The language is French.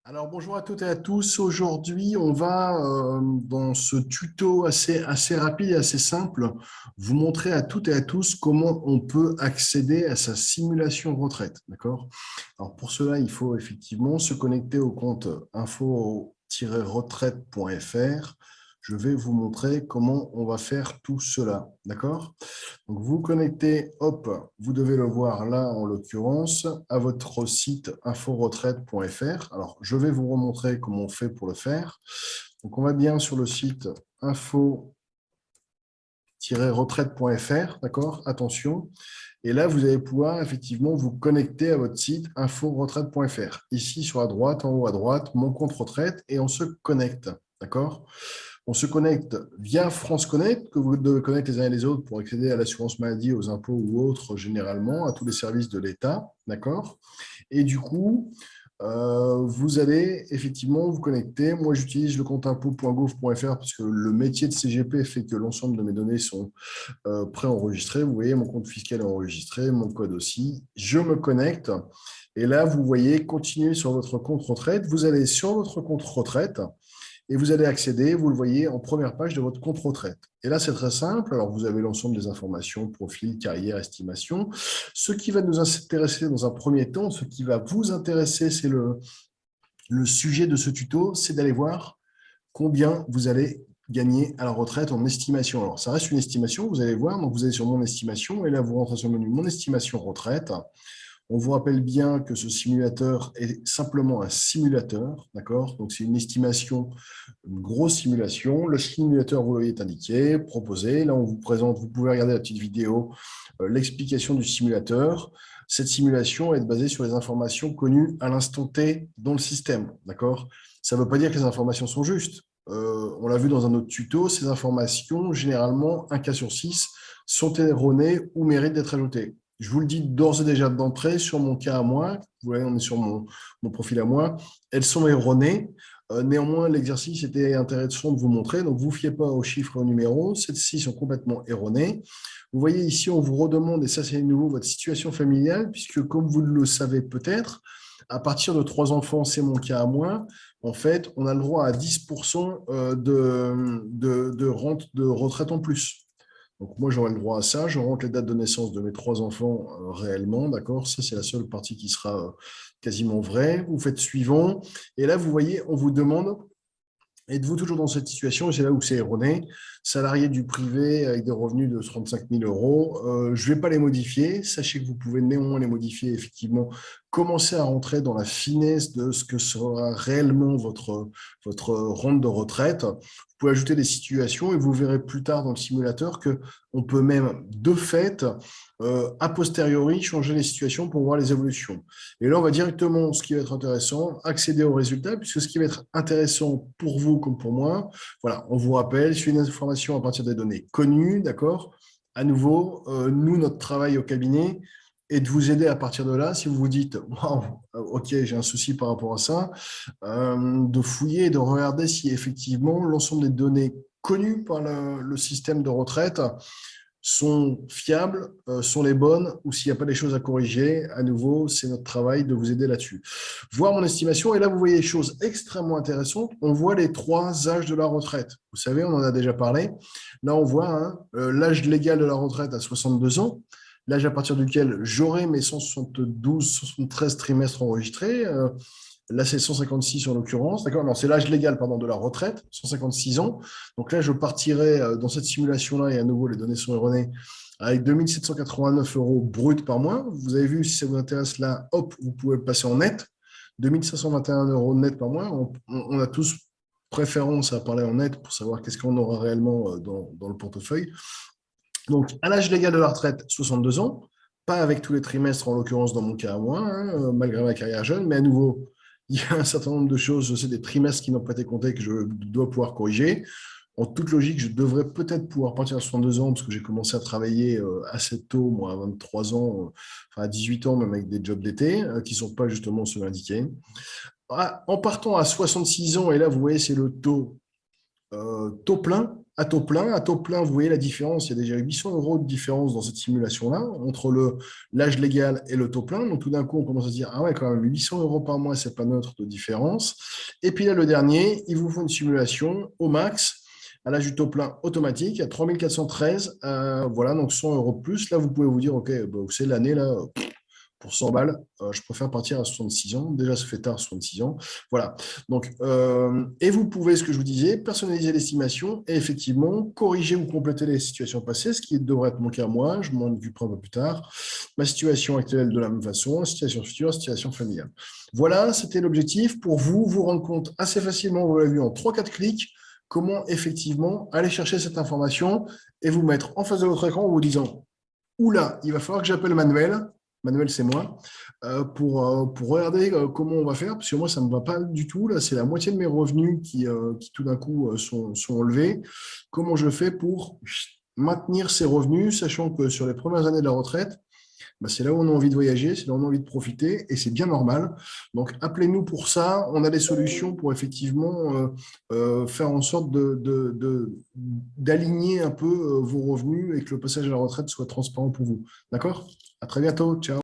Alors bonjour à toutes et à tous. Aujourd'hui, on va dans ce tuto assez rapide et assez simple vous montrer à toutes et à tous comment on peut accéder à sa simulation retraite. D'accord? Alors pour cela, il faut effectivement se connecter au compte info-retraite.fr. Je vais vous montrer comment on va faire tout cela. D'accord? Donc, vous connectez, hop, vous devez le voir là en l'occurrence, à votre site info-retraite.fr. Alors, je vais vous remontrer comment on fait pour le faire. Donc, on va bien sur le site info-retraite.fr, d'accord? Attention. Et là, vous allez pouvoir effectivement vous connecter à votre site info-retraite.fr. Ici, sur la droite, en haut à droite, mon compte retraite, et on se connecte, d'accord? On se connecte via France Connect, que vous devez connaître les uns et les autres pour accéder à l'assurance maladie, aux impôts ou autres, généralement, à tous les services de l'État. D'accord? Et du coup, vous allez effectivement vous connecter. Moi, j'utilise le compte impôt.gouv.fr parce que le métier de CGP fait que l'ensemble de mes données sont préenregistrées. Vous voyez, mon compte fiscal est enregistré, mon code aussi. Je me connecte. Et là, vous voyez, continuer sur votre compte retraite. Vous allez sur votre compte retraite et vous allez accéder, vous le voyez, en première page de votre compte retraite. Et là, c'est très simple. Alors, vous avez l'ensemble des informations, profil, carrière, estimation. Ce qui va nous intéresser dans un premier temps, ce qui va vous intéresser, c'est le sujet de ce tuto, c'est d'aller voir combien vous allez gagner à la retraite en estimation. Alors, ça reste une estimation, vous allez voir. Donc, vous allez sur mon estimation et là, vous rentrez sur le menu mon estimation retraite. On vous rappelle bien que ce simulateur est simplement un simulateur, d'accord? Donc, c'est une estimation, une grosse simulation. Le simulateur, vous l'avez indiqué, proposé. Là, on vous présente, vous pouvez regarder la petite vidéo, l'explication du simulateur. Cette simulation est basée sur les informations connues à l'instant T dans le système, d'accord? Ça ne veut pas dire que les informations sont justes. On l'a vu dans un autre tuto, ces informations, généralement, un cas sur six, sont erronées ou méritent d'être ajoutées. Je vous le dis d'ores et déjà d'entrée, sur mon cas à moi, vous voyez, on est sur mon profil à moi, elles sont erronées. Néanmoins, l'exercice était intéressant de vous montrer, donc vous ne fiez pas aux chiffres et aux numéros, celles-ci sont complètement erronées. Vous voyez ici, on vous redemande, et ça c'est nouveau, votre situation familiale, puisque comme vous le savez peut-être, à partir de 3 enfants, c'est mon cas à moi, en fait, on a le droit à 10% de rente de retraite en plus. Donc, moi, j'aurai le droit à ça. Je rentre les dates de naissance de mes 3 enfants réellement, d'accord? Ça, c'est la seule partie qui sera quasiment vraie. Vous faites suivant. Et là, vous voyez, on vous demande, êtes-vous toujours dans cette situation? Et c'est là où c'est erroné. Salarié du privé avec des revenus de 35 000 euros. Je ne vais pas les modifier. Sachez que vous pouvez néanmoins les modifier, effectivement. Commencer à rentrer dans la finesse de ce que sera réellement votre rente de retraite. Vous pouvez ajouter des situations et vous verrez plus tard dans le simulateur qu'on peut même, de fait, a posteriori, changer les situations pour voir les évolutions. Et là, on va directement, ce qui va être intéressant, accéder aux résultats, puisque ce qui va être intéressant pour vous comme pour moi, voilà, on vous rappelle, c'est une information à partir des données connues, d'accord? À nouveau, nous, notre travail au cabinet est de vous aider à partir de là. Si vous vous dites, waouh, ok, j'ai un souci par rapport à ça, de fouiller et de regarder si effectivement l'ensemble des données connues par le système de retraite sont fiables, sont les bonnes, ou s'il n'y a pas des choses à corriger, à nouveau, c'est notre travail de vous aider là-dessus. Voir mon estimation, et là, vous voyez des choses extrêmement intéressantes. On voit les 3 âges de la retraite. Vous savez, on en a déjà parlé. Là, on voit hein, l'âge légal de la retraite à 62 ans, l'âge à partir duquel j'aurai mes 172, 173 trimestres enregistrés. Là, c'est 156 en l'occurrence. D'accord? Non, c'est l'âge légal pardon, de la retraite, 156 ans. Donc là, je partirai dans cette simulation-là, et à nouveau, les données sont erronées, avec 2 789 euros bruts par mois. Vous avez vu, si ça vous intéresse là, hop, vous pouvez le passer en net. 2 521 euros net par mois. On a tous préférence à parler en net pour savoir qu'est-ce qu'on aura réellement dans le portefeuille. Donc, à l'âge légal de la retraite, 62 ans, pas avec tous les trimestres, en l'occurrence dans mon cas à moi, hein, malgré ma carrière jeune, mais à nouveau, il y a un certain nombre de choses, je sais, des trimestres qui n'ont pas été comptés que je dois pouvoir corriger. En toute logique, je devrais peut-être pouvoir partir à 62 ans parce que j'ai commencé à travailler assez tôt, moi, à 23 ans, enfin à 18 ans, même avec des jobs d'été qui ne sont pas justement ceux indiqués. En partant à 66 ans, et là, vous voyez, c'est le taux plein, à taux plein, vous voyez la différence. Il y a déjà 800 € de différence dans cette simulation-là entre l'âge légal et le taux plein. Donc, tout d'un coup, on commence à se dire, ah ouais, quand même, 800 € par mois, c'est pas neutre de différence. Et puis là, le dernier, il vous faut une simulation au max à l'âge du taux plein automatique à 3413. Voilà, donc 100 € de plus. Là, vous pouvez vous dire, OK, bah, c'est l'année, là, pour 100 balles, je préfère partir à 66 ans. Déjà, ça fait tard, 66 ans. Voilà. Donc, et vous pouvez, ce que je vous disais, personnaliser l'estimation et effectivement corriger ou compléter les situations passées, ce qui devrait être mon cas moi. Je m'en occuperai un peu plus tard. Ma situation actuelle de la même façon, situation future, situation familiale. Voilà, c'était l'objectif pour vous, vous rendre compte assez facilement, vous l'avez vu en 3-4 clics, comment effectivement aller chercher cette information et vous mettre en face de votre écran en vous disant oula, il va falloir que j'appelle Manuel. Manuel, c'est moi, pour regarder comment on va faire, parce que moi, ça ne me va pas du tout. Là, c'est la moitié de mes revenus qui tout d'un coup, sont enlevés. Comment je fais pour maintenir ces revenus, sachant que sur les premières années de la retraite, bah, c'est là où on a envie de voyager, c'est là où on a envie de profiter, et c'est bien normal. Donc, appelez-nous pour ça. On a des solutions pour effectivement faire en sorte d'aligner un peu vos revenus et que le passage à la retraite soit transparent pour vous. D'accord? À très bientôt. Ciao.